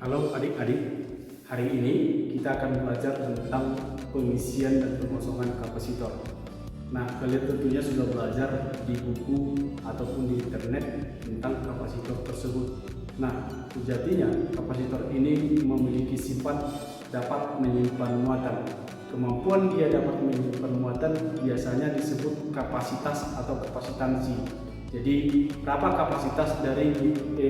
Halo adik-adik, hari ini kita akan belajar tentang pengisian dan pengosongan kapasitor. Nah, kalian tentunya sudah belajar di buku ataupun di internet tentang kapasitor tersebut. Nah, sejatinya kapasitor ini memiliki sifat dapat menyimpan muatan. Kemampuan dia dapat menyimpan muatan biasanya disebut kapasitas atau kapasitansi. Jadi berapa kapasitas dari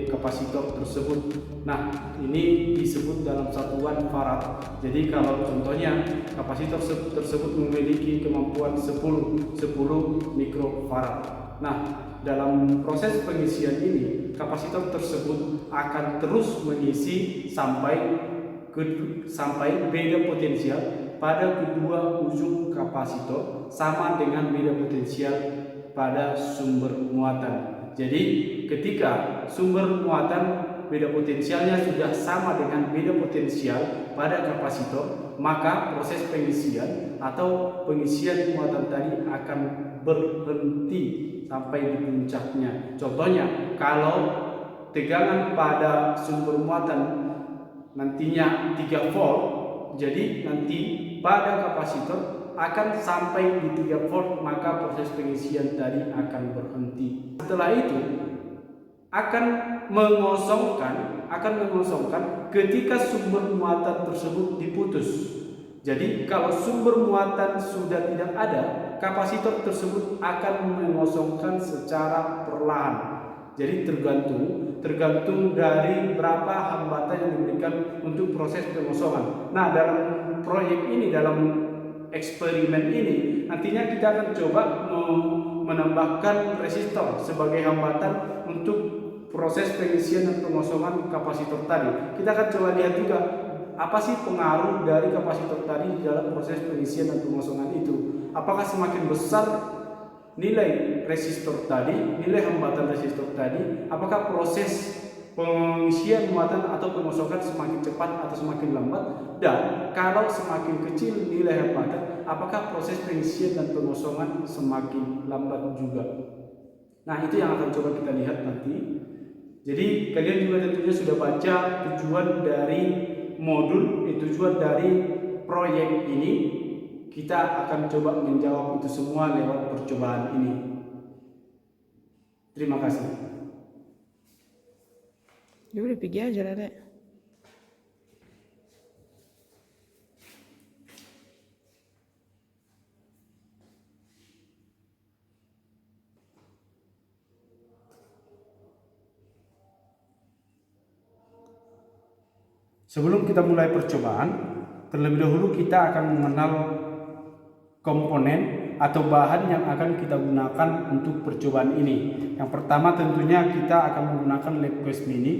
kapasitor tersebut? Nah, ini disebut dalam satuan farad. Jadi kalau contohnya kapasitor tersebut memiliki kemampuan 10 mikrofarad. Nah, dalam proses pengisian ini kapasitor tersebut akan terus mengisi sampai beda potensial pada kedua ujung kapasitor sama dengan beda potensial pada sumber muatan. Jadi ketika sumber muatan beda potensialnya sudah sama dengan beda potensial pada kapasitor, maka proses pengisian atau pengisian muatan tadi akan berhenti sampai di puncaknya. Contohnya, kalau tegangan pada sumber muatan nantinya 3 volt, jadi nanti pada kapasitor akan sampai di 3 volt, maka proses pengisian tadi akan berhenti. Setelah itu akan mengosongkan ketika sumber muatan tersebut diputus. Jadi kalau sumber muatan sudah tidak ada, kapasitor tersebut akan mengosongkan secara perlahan. Jadi tergantung dari berapa hambatan yang diberikan untuk proses pengosongan. Nah, dalam proyek ini, dalam eksperimen ini, nantinya kita akan coba menambahkan resistor sebagai hambatan untuk proses pengisian dan pengosongan kapasitor tadi. Kita akan coba lihat juga apa sih pengaruh dari kapasitor tadi di dalam proses pengisian dan pengosongan itu. Apakah semakin besar nilai resistor tadi, nilai hambatan resistor tadi, apakah proses pengisian muatan atau pengosongan semakin cepat atau semakin lambat, dan kalau semakin kecil nilai hambatan, apakah proses pengisian dan pengosongan semakin lambat juga. Nah, itu yang akan coba kita lihat nanti. Jadi kalian juga tentunya sudah baca tujuan dari modul, tujuan dari proyek ini. Kita akan coba menjawab itu semua lewat percobaan ini. Terima kasih. Ya udah pergi aja lah, Dek. Sebelum kita mulai percobaan, terlebih dahulu kita akan mengenal komponen atau bahan yang akan kita gunakan untuk percobaan ini. Yang pertama tentunya kita akan menggunakan LabQuest Mini.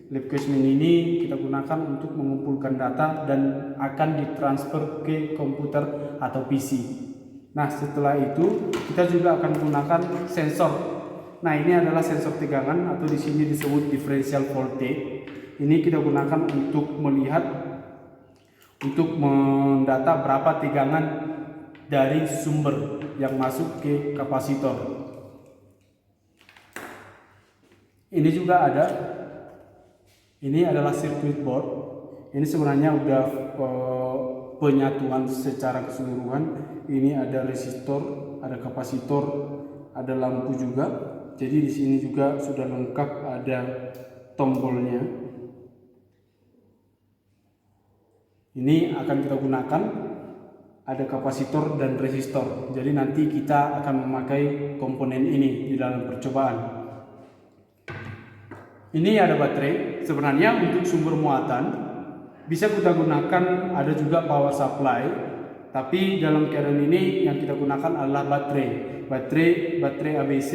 LabQuest Mini ini kita gunakan untuk mengumpulkan data dan akan ditransfer ke komputer atau PC. Nah, setelah itu kita juga akan menggunakan sensor. Nah, ini adalah sensor tegangan atau di sini disebut differential voltage. Ini kita gunakan untuk mendata berapa tegangan dari sumber yang masuk ke kapasitor. Ini juga ada, ini adalah circuit board. Ini sebenarnya udah penyatuan secara keseluruhan. Ini ada resistor, ada kapasitor, ada lampu juga. Jadi di sini juga sudah lengkap, ada tombolnya. Ini akan kita gunakan, ada kapasitor dan resistor. Jadi nanti kita akan memakai komponen ini di dalam percobaan. Ini ada baterai. Sebenarnya untuk sumber muatan bisa kita gunakan, ada juga power supply. Tapi dalam keadaan ini yang kita gunakan adalah baterai ABC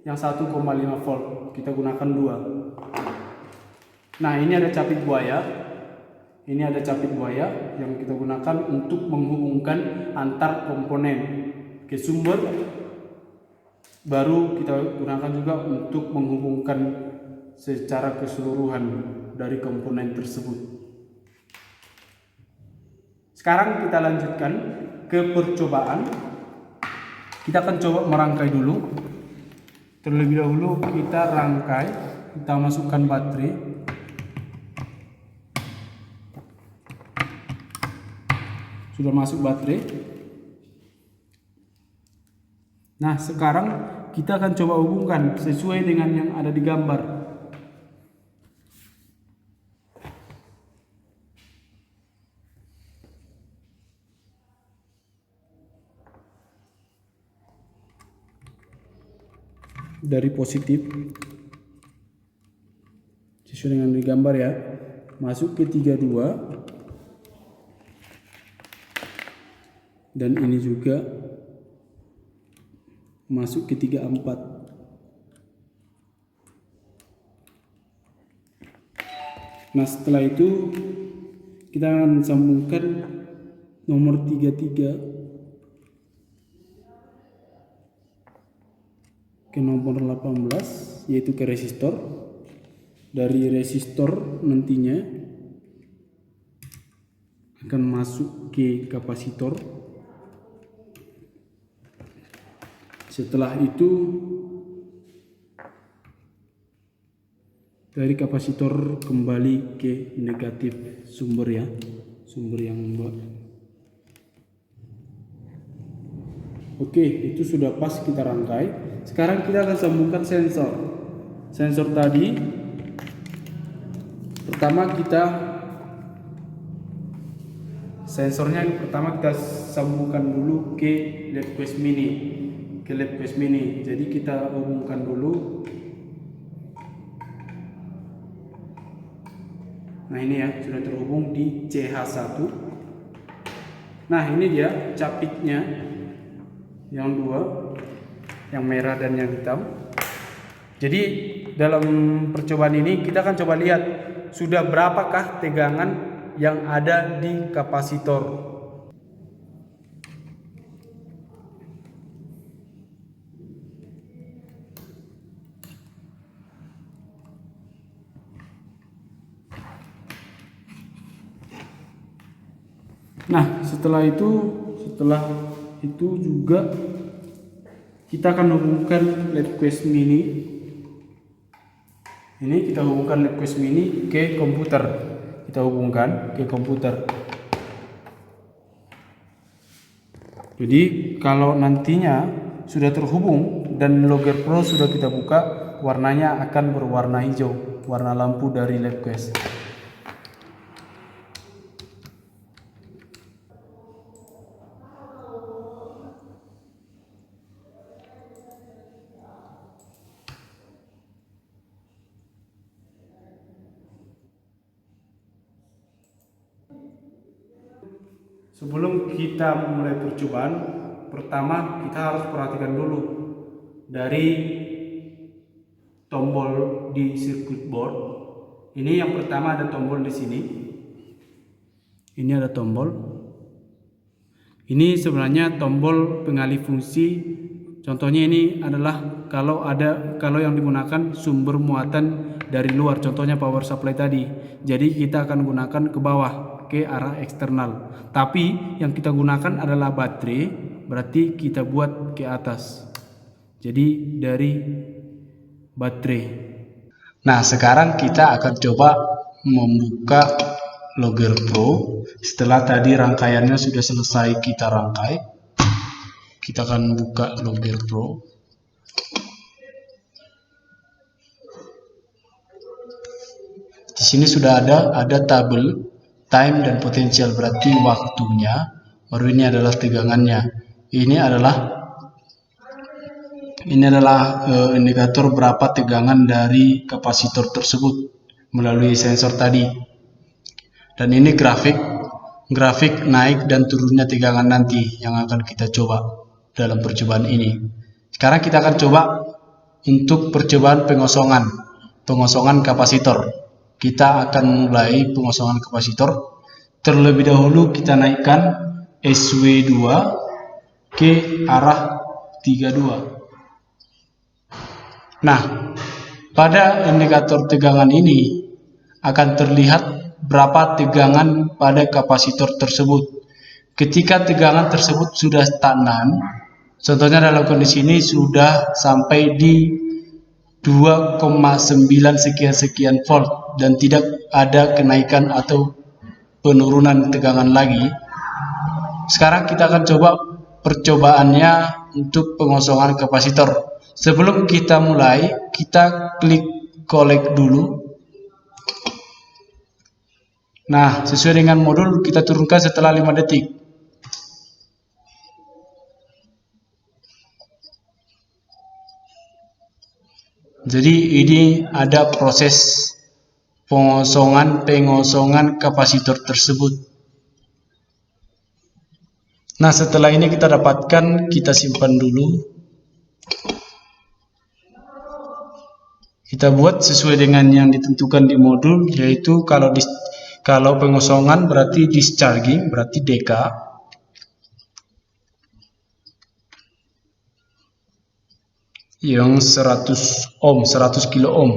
yang 1,5 volt. Kita gunakan 2. Nah, ini ada capit buaya. Ini ada capit buaya yang kita gunakan untuk menghubungkan antar komponen ke sumber. Baru kita gunakan juga untuk menghubungkan secara keseluruhan dari komponen tersebut. Sekarang kita lanjutkan ke percobaan. Kita akan coba merangkai dulu. Terlebih dahulu kita rangkai, kita masukkan baterai. Sudah masuk baterai. Nah, sekarang kita akan coba hubungkan sesuai dengan yang ada di gambar. Dari positif sesuai dengan di gambar ya, masuk ke 32, dan ini juga masuk ke 34. Nah, setelah itu kita akan sambungkan nomor 33 ke nomor 18, yaitu ke resistor. Dari resistor nantinya akan masuk ke kapasitor. Setelah itu dari kapasitor kembali ke negatif sumber ya, sumber yang membuat. Oke, itu sudah pas kita rangkai. Sekarang kita akan sambungkan sensor. Sensor tadi pertama sensornya pertama kita sambungkan dulu ke LED quest mini. Jadi kita hubungkan dulu. Nah, ini ya sudah terhubung di CH1. Nah, ini dia capitnya yang dua, yang merah dan yang hitam. Jadi dalam percobaan ini kita akan coba lihat sudah berapakah tegangan yang ada di kapasitor. Nah, setelah itu juga kita akan hubungkan LED quest mini. Ini kita hubungkan LED quest mini ke komputer. Kita hubungkan ke komputer. Jadi kalau nantinya sudah terhubung dan Logger Pro sudah kita buka, warnanya akan berwarna hijau, warna lampu dari LED quest. Sebelum kita mulai percobaan, pertama kita harus perhatikan dulu dari tombol di circuit board. Ini yang pertama ada tombol di sini. Ini ada tombol. Ini sebenarnya tombol pengalih fungsi. Contohnya ini adalah kalau yang digunakan sumber muatan dari luar, contohnya power supply tadi. Jadi kita akan gunakan ke bawah, ke arah eksternal. Tapi yang kita gunakan adalah baterai, berarti kita buat ke atas. Jadi dari baterai. Nah, sekarang kita akan coba membuka Logger Pro. Setelah tadi rangkaiannya sudah selesai kita rangkai, kita akan buka Logger Pro. Di sini sudah ada tabel time dan potensial, berarti waktunya. Baru ini adalah tegangannya. Ini adalah indikator berapa tegangan dari kapasitor tersebut melalui sensor tadi. Dan ini grafik naik dan turunnya tegangan nanti yang akan kita coba dalam percobaan ini. Sekarang kita akan coba untuk percobaan pengosongan kapasitor. Kita akan mulai pengosongan kapasitor. Terlebih dahulu kita naikkan SW2 ke arah 32. Nah, pada indikator tegangan ini akan terlihat berapa tegangan pada kapasitor tersebut. Ketika tegangan tersebut sudah stagnan, contohnya dalam kondisi ini sudah sampai di 2,9 sekian volt dan tidak ada kenaikan atau penurunan tegangan lagi, sekarang kita akan coba percobaannya untuk pengosongan kapasitor. Sebelum kita mulai, kita klik collect dulu. Nah, sesuai dengan modul kita turunkan setelah 5 detik. Jadi ini ada proses pengosongan kapasitor tersebut. Nah, setelah ini kita dapatkan, kita simpan dulu. Kita buat sesuai dengan yang ditentukan di modul, yaitu kalau pengosongan berarti discharging, berarti DK. Yang 100 ohm, 100 kilo ohm.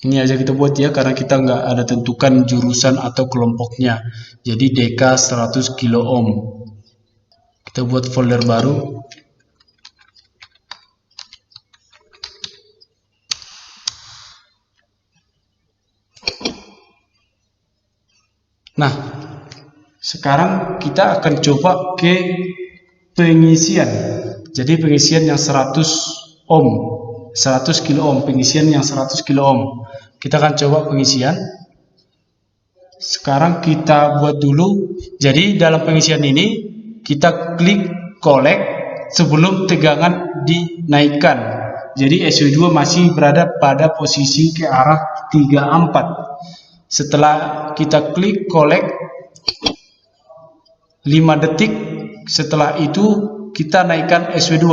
Ini aja kita buat ya, karena kita nggak ada tentukan jurusan atau kelompoknya. Jadi DK 100 kilo ohm. Kita buat folder baru. Nah, sekarang kita akan coba ke pengisian. Jadi pengisian yang 100 ohm. 100 kilo ohm, pengisian yang 100 kilo ohm. Kita akan coba pengisian. Sekarang kita buat dulu. Jadi dalam pengisian ini kita klik collect sebelum tegangan dinaikkan. Jadi SW2 masih berada pada posisi ke arah 34. Setelah kita klik collect 5 detik, setelah itu kita naikkan SW2.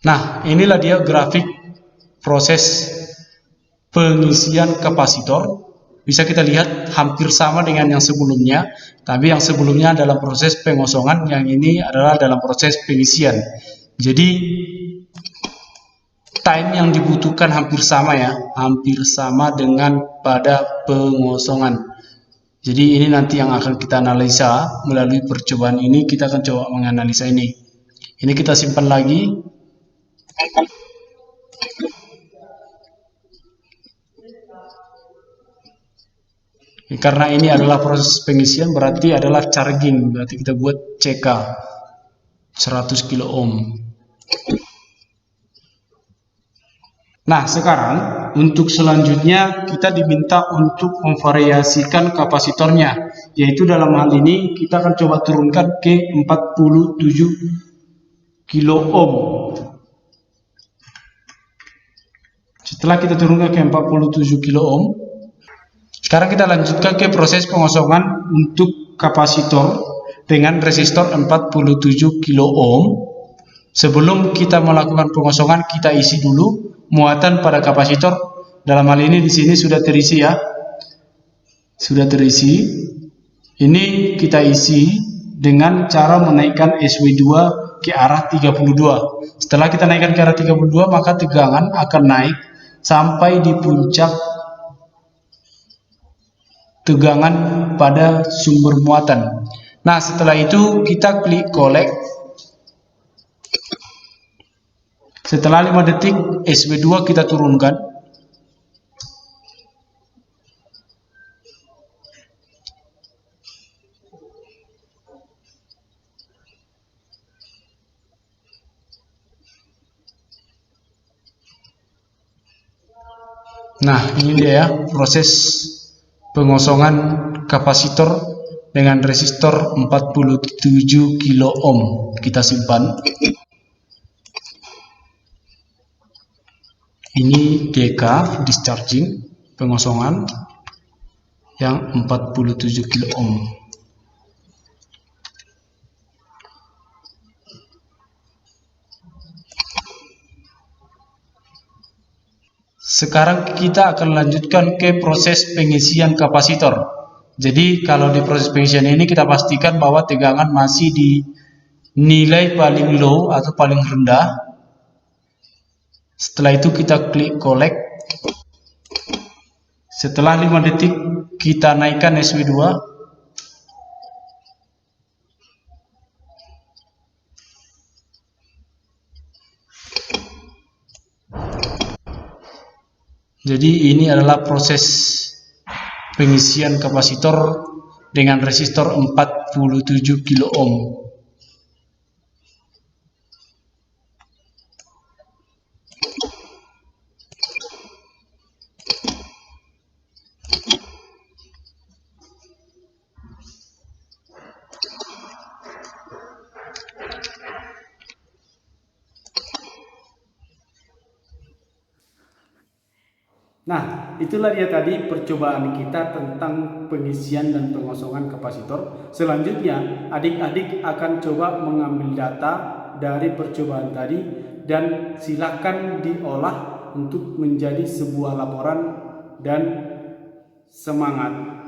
Nah, inilah dia grafik proses pengisian kapasitor. Bisa kita lihat hampir sama dengan yang sebelumnya, tapi yang sebelumnya dalam proses pengosongan, yang ini adalah dalam proses pengisian. Jadi time yang dibutuhkan hampir sama ya, hampir sama dengan pada pengosongan. Jadi ini nanti yang akan kita analisa melalui percobaan ini. Kita akan coba menganalisa ini. Ini kita simpan lagi. Karena ini adalah proses pengisian, berarti adalah charging, berarti kita buat CK 100 kilo ohm. Nah, sekarang untuk selanjutnya kita diminta untuk memvariasikan kapasitornya, yaitu dalam hal ini kita akan coba turunkan ke 47 kilo ohm. Setelah kita turunkan ke 47 kilo ohm, sekarang kita lanjutkan ke proses pengosongan untuk kapasitor dengan resistor 47 kilo ohm. Sebelum kita melakukan pengosongan, kita isi dulu muatan pada kapasitor. Dalam hal ini di sini sudah terisi ya. Sudah terisi. Ini kita isi dengan cara menaikkan SW2 ke arah 32. Setelah kita naikkan ke arah 32, maka tegangan akan naik sampai di puncak tegangan pada sumber muatan. Nah, setelah itu kita klik collect. Setelah 5 detik SW2 kita turunkan. Nah, ini dia ya proses pengosongan kapasitor dengan resistor 47 kilo ohm. Kita simpan. Ini DK discharging pengosongan yang 47 kilo ohm. Sekarang kita akan lanjutkan ke proses pengisian kapasitor. Jadi kalau di proses pengisian ini kita pastikan bahwa tegangan masih di nilai paling low atau paling rendah. Setelah itu kita klik collect. Setelah 5 detik kita naikkan SW2. Jadi ini adalah proses pengisian kapasitor dengan resistor 47 kilo ohm. Nah, itulah dia tadi percobaan kita tentang pengisian dan pengosongan kapasitor. Selanjutnya, adik-adik akan coba mengambil data dari percobaan tadi dan silakan diolah untuk menjadi sebuah laporan dan semangat.